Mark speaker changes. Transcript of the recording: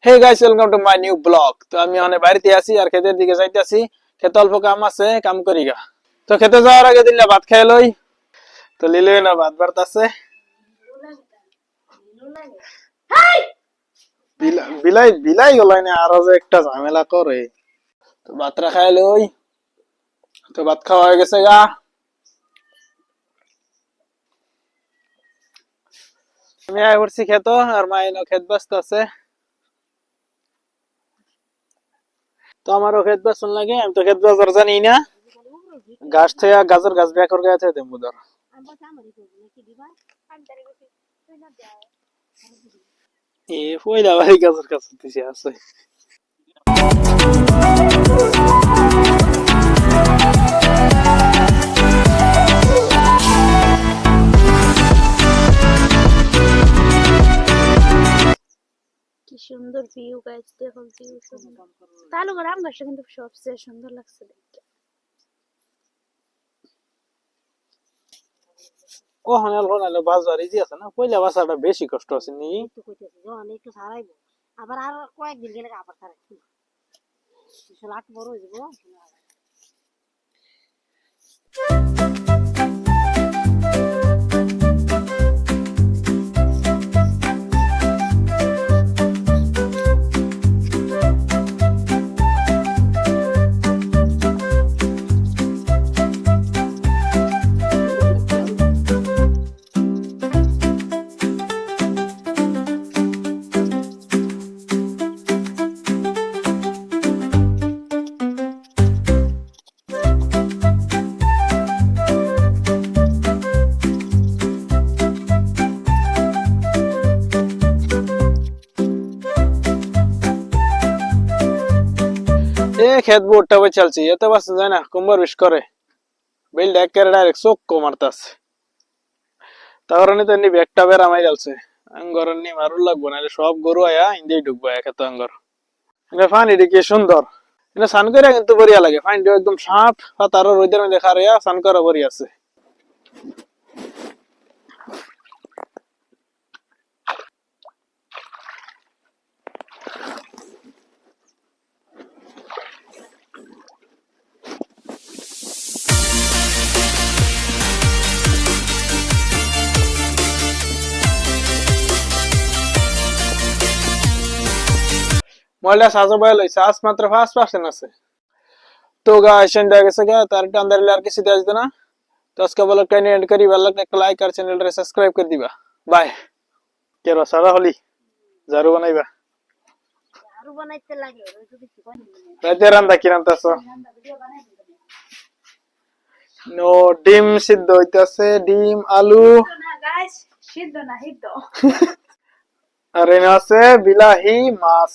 Speaker 1: Hey guys, welcome to my new blog. তো আমি অনেক বাড়িতে আছি আর ক্ষেতের দিকে যাইতেছি। ক্ষেতে অল্প কাম আছে, কাম করি গা। তো খেতে যাওয়ার আগে দিলে ভাত খাই লই। তো লিলে না ভাত বাড়তাছে। বিলাই বিলাই গলাই না, আরো যে একটা ঝামেলা করে। তো ভাতটা খাই লই। তো ভাত খাওয়া হয়ে গেছে গা। আমি আয় করছি খেত, আর মা এনে ক্ষেত ব্যস্ত আছে। তো আমারও ক্ষেত বেসন লাগে, আমি তো ক্ষেত বাজার জানি না। গাছ থেকে গাছের গাছ বের করে গেছে দেবো ধর। এ পয়লা বাড়ি গাছের কাছে দিছে আছে।
Speaker 2: কি সুন্দর ভিউ গাইস, দেখো ভিউ সুন্দর। তাহলে আম গাছটা কিন্তু সবচেয়ে সুন্দর লাগছে দেখতে।
Speaker 1: ও হানাল হানাল বাজার ইজি আছে না, পয়লা বাসাটা বেশি কষ্ট আছে নি।
Speaker 3: একটু কইতেছি যখন একটু ছাড়াইবো, আবার আর কয়েকদিন গেলে আবার ছাড়াইবো, বিশাল আট বড় হয়ে যাবো।
Speaker 1: এ খেত বোটটা বই চলছি, এত বাস যায় না, কুম্ভর বিষ করে বিল ডেক করে ডাইরেক্ট চোখ কো মারতাছে। তারপরে তো এমনি ব্যাগটা বের আমাই যাচ্ছে। আঙ্গর নি মারুল লাগবো, নাহলে সব গরু আয়া ইন্দিই ঢুকবো এত আঙ্গর। এটা পানিটা কি সুন্দর, এটা স্নান করে কিন্তু বড়িয়া লাগে। পানিটা একদম সাফ, তারও রোদের মধ্যে খারিয়া স্নান করা বড়ি আছে। ময়লা সাজো বয়ল হইছে, আজ মাত্র 5% আছে। তো গাইস এন্ড গেছে গা, তার টান্দার আর কিছু দেয়া যেত না। तो उसका ब्लॉग का एंड करी, वाला एक लाइक और चैनल रे सब्सक्राइब कर दीबा। बाय। केरो सारा होली झारू बनाइबा,
Speaker 3: আরো বানাইতে লাগে ওই তো কিছু কই
Speaker 1: রাতে রান্দা কি রান্তাছো?
Speaker 3: না, ভিডিও বানাই দিবেন
Speaker 1: নো, ডিম সিদ্ধ হইতাছে, ডিম আলু
Speaker 2: না গাইস, সিদ্ধ না হিদ্ধ।
Speaker 1: আর এনে আছে বিলাহি মাছ।